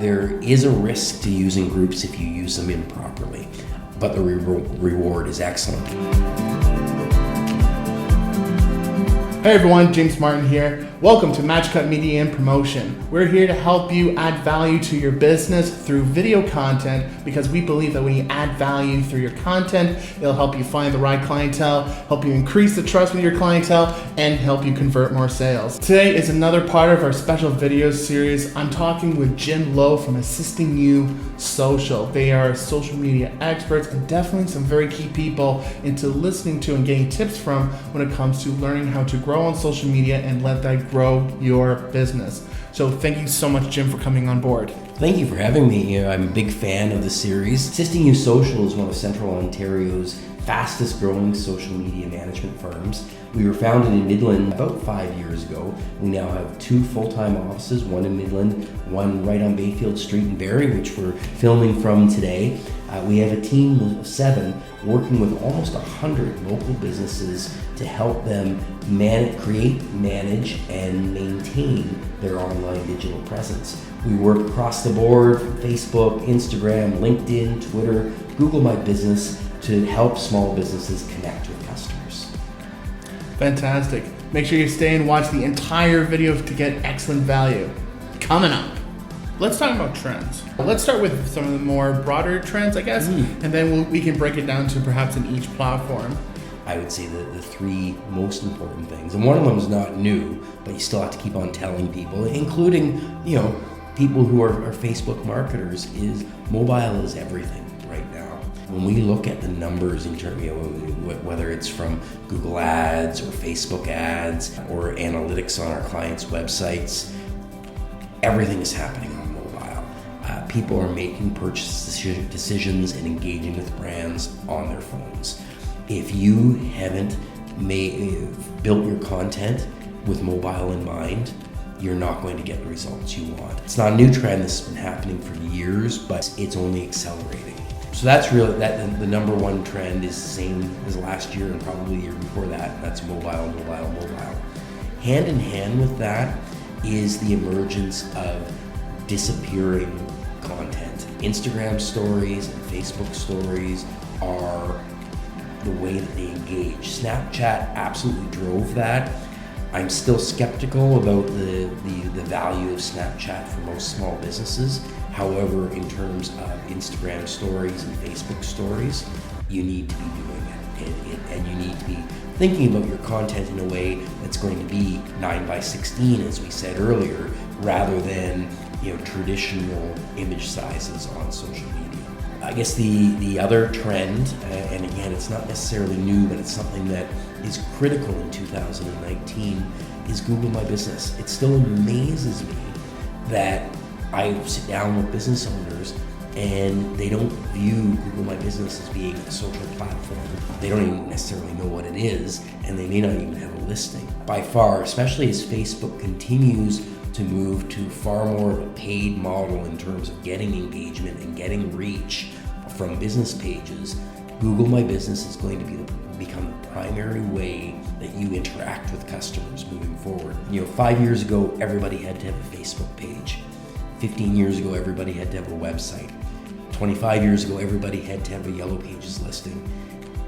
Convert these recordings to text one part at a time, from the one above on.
There is a risk to using groups if you use them improperly, but the reward is excellent. Hey everyone, James Martin here. Welcome to MatchCut Media and Promotion. We're here to help you add value to your business through video content because we believe that when you add value through your content, it'll help you find the right clientele, help you increase the trust with your clientele, and help you convert more sales. Today is another part of our special video series. I'm talking with Jim Lowe from Assisting You Social. They are social media experts and definitely some very key people into listening to and getting tips from when it comes to learning how to grow on social media and let that grow your business. So thank you so much, Jim, for coming on board. Thank you for having me. I'm a big fan of the series. Assisting You Social is one of Central Ontario's fastest growing social media management firms. We were founded in Midland about 5 years ago. We now have 2 full-time offices, one in Midland, one right on Bayfield Street in Barrie, which we're filming from today. We have a team of 7 working with almost 100 local businesses to help them create, manage, and maintain their online digital presence. We work across the board from Facebook, Instagram, LinkedIn, Twitter, Google My Business to help small businesses connect with customers. Fantastic. Make sure you stay and watch the entire video to get excellent value. Coming up, let's talk about trends. Let's start with some of the more broader trends, I guess, and then we can break it down to perhaps in each platform. I would say the 3 most important things, and one of them is not new, but you still have to keep on telling people, including, people who are Facebook marketers, is mobile is everything right now. When we look at the numbers in terms, whether it's from Google Ads or Facebook ads or analytics on our clients' websites, everything is happening on mobile. People are making purchase decisions and engaging with brands on their phones. If you haven't built your content with mobile in mind, you're not going to get the results you want. It's not a new trend. This has been happening for years, but it's only accelerating. So that's really the number one trend is the same as last year and probably the year before that. That's mobile. Hand in hand with that is the emergence of disappearing content. Instagram stories and Facebook stories are the way that they engage. Snapchat absolutely drove that. I'm still skeptical about the value of Snapchat for most small businesses. However, in terms of Instagram stories and Facebook stories, you need to be doing it. And you need to be thinking about your content in a way that's going to be 9:16, as we said earlier, rather than traditional image sizes on social media. I guess the other trend, and again, it's not necessarily new, but it's something that is critical in 2019, is Google My Business. It still amazes me that I sit down with business owners and they don't view Google My Business as being a social platform. They don't even necessarily know what it is, and they may not even have a listing. By far, especially as Facebook continues to move to far more of a paid model in terms of getting engagement and getting reach from business pages, Google My Business is going to become the primary way that you interact with customers moving forward. 5 years ago, everybody had to have a Facebook page. 15 years ago, everybody had to have a website. 25 years ago, everybody had to have a Yellow Pages listing.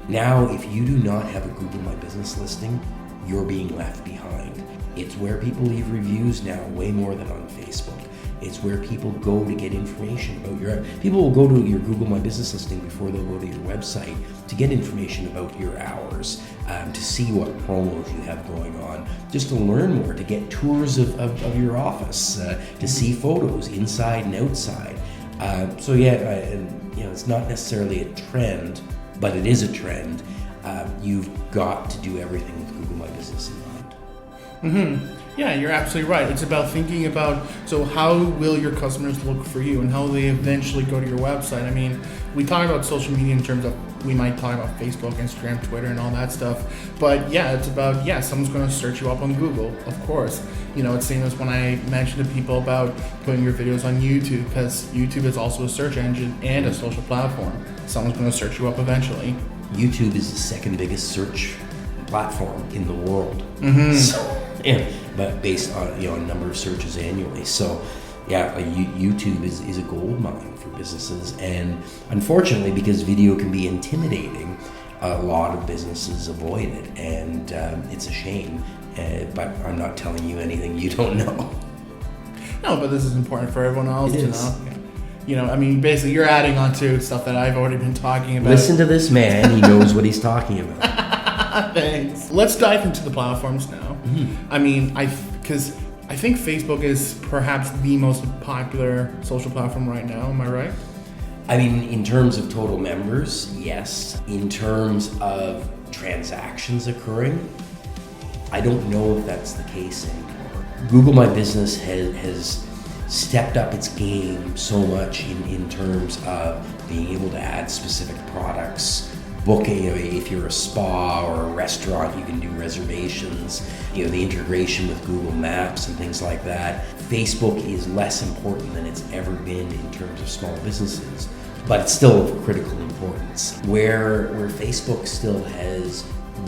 Now, if you do not have a Google My Business listing, you're being left behind. It's where people leave reviews now, way more than on Facebook. It's where people go to get information about people will go to your Google My Business listing before they'll go to your website to get information about your hours, to see what promos you have going on, just to learn more, to get tours of your office, to see photos inside and outside. It's not necessarily a trend, but it is a trend. You've got to do everything with Google My Business in mind. Yeah, you're absolutely right. It's about thinking about, so how will your customers look for you and how will they eventually go to your website? I mean, we talk about social media in terms of, we might talk about Facebook, Instagram, Twitter, and all that stuff. But yeah, it's about, someone's going to search you up on Google, of course. It's same as when I mentioned to people about putting your videos on YouTube, because YouTube is also a search engine and a social platform. Someone's going to search you up eventually. YouTube is the second biggest search platform in the world. Mm-hmm. But based on a number of searches annually. So yeah, YouTube is a gold mine for businesses, and unfortunately, because video can be intimidating, a lot of businesses avoid it, and it's a shame. But I'm not telling you anything you don't know. No, but this is important for everyone else It to is. know. You know, I mean, basically, you're adding on to stuff that I've already been talking about. Listen to this man; he knows what he's talking about. Thanks. Let's dive into the platforms now. Mm-hmm. I mean, because I think Facebook is perhaps the most popular social platform right now. Am I right? I mean, in terms of total members, yes. In terms of transactions occurring, I don't know if that's the case anymore. Google My Business has stepped up its game so much in terms of being able to add specific products, booking. If you're a spa or a restaurant, you can do reservations. You know, the integration with Google Maps and things like that. Facebook is less important than it's ever been in terms of small businesses, but it's still of critical importance. Where Facebook still has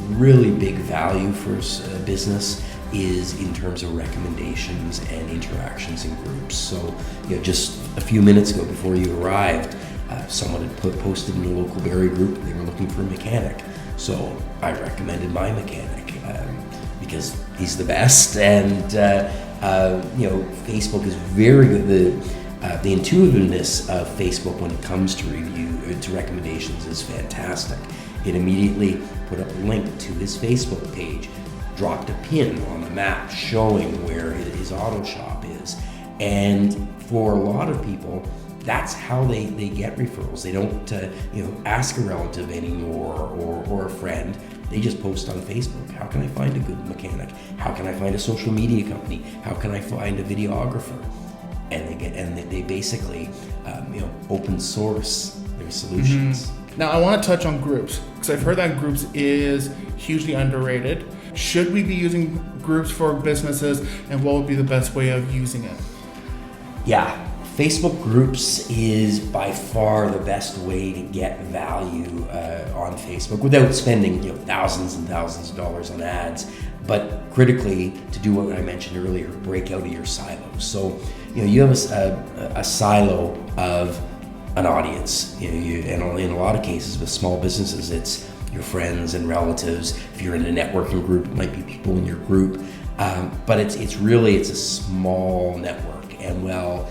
really big value for a business is in terms of recommendations and interactions in groups. So, you know, just a few minutes ago before you arrived, someone had posted in the local Barrie group they were looking for a mechanic. So I recommended my mechanic because he's the best. And you know, Facebook is very good. The intuitiveness of Facebook when it comes to to recommendations is fantastic. It immediately put up a link to his Facebook page, dropped a pin on the map showing where his auto shop is. And for a lot of people, that's how they get referrals. They don't you know, ask a relative anymore or a friend. They just post on Facebook. How can I find a good mechanic? How can I find a social media company? How can I find a videographer? And they basically you know, open source their solutions. Mm-hmm. Now, I want to touch on groups because I've heard that groups is hugely underrated. Should we be using groups for businesses, and what would be the best way of using it? Yeah, Facebook groups is by far the best way to get value on Facebook without spending, you know, thousands and thousands of dollars on ads. But critically, to do what I mentioned earlier, break out of your silos. So, you know, you have a silo of an audience. You know, and in a lot of cases with small businesses, it's your friends and relatives. If you're in a networking group, it might be people in your group. But it's a small network, and well,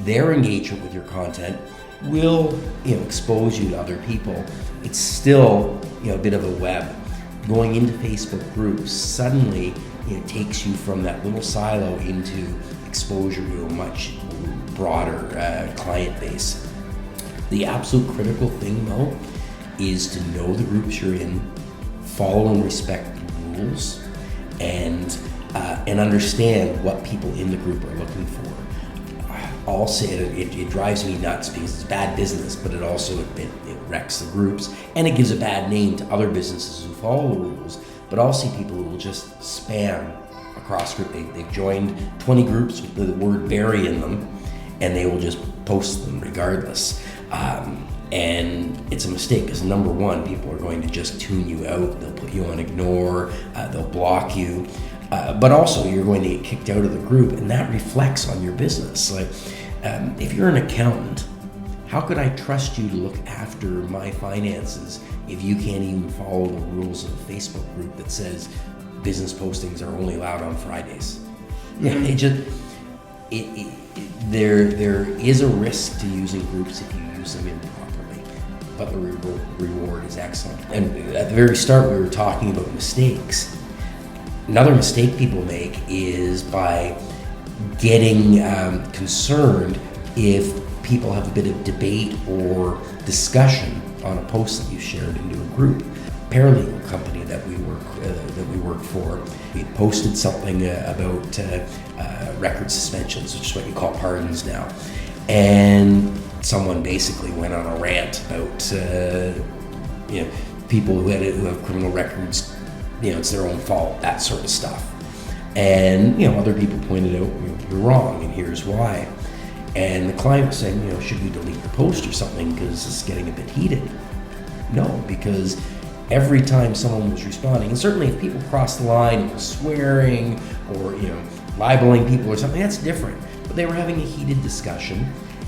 their engagement with your content will, you know, expose you to other people. It's still, you know, a bit of a web. Going into Facebook groups suddenly, you know, takes you from that little silo into exposure to a much broader client base. The absolute critical thing, though, is to know the groups you're in, follow and respect the rules, and understand what people in the group are looking for. I'll say it drives me nuts because it's bad business, but it also it wrecks the groups, and it gives a bad name to other businesses who follow the rules. But I'll see people who will just spam across group. They've joined 20 groups with the word Barrie in them, and they will just post them regardless. And it's a mistake because, number one, people are going to just tune you out. They'll put you on ignore, they'll block you. But also, you're going to get kicked out of the group, and that reflects on your business. Like, if you're an accountant, how could I trust you to look after my finances if you can't even follow the rules of a Facebook group that says business postings are only allowed on Fridays? Yeah, there is a risk to using groups if you use them improperly, but the reward is excellent. And at the very start, we were talking about mistakes. Another mistake people make is by getting concerned if people have a bit of debate or discussion on a post that you shared into a group. Paralegal company that we work for, we posted something about record suspensions, which is what you call pardons now, and someone basically went on a rant about you know, people who have criminal records. You know, it's their own fault, that sort of stuff. And, you know, other people pointed out, you know, you're wrong, and here's why. And the client was saying, you know, should we delete the post or something because it's getting a bit heated? No, because every time someone was responding, and certainly if people cross the line and were swearing or, you know, libeling people or something, that's different. but they were having a heated discussion,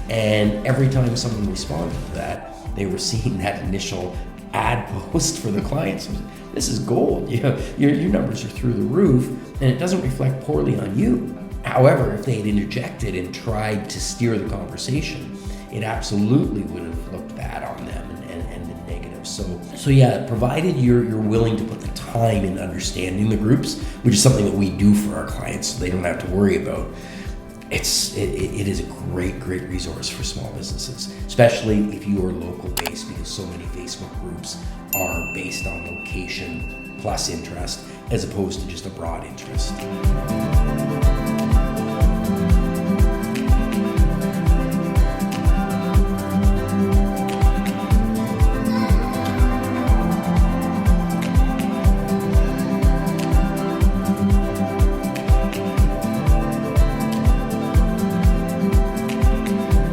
and every time someone responded to that, they were seeing that initial ad post for the clients. This is gold. Your numbers are through the roof, and it doesn't reflect poorly on you. However, if they had interjected and tried to steer the conversation, it absolutely would have looked bad on them and been negative. So yeah, provided you're willing to put the time in understanding the groups, which is something that we do for our clients, so they don't have to worry about. It is a great resource for small businesses, especially if you are local based, because so many Facebook groups are based on location plus interest as opposed to just a broad interest.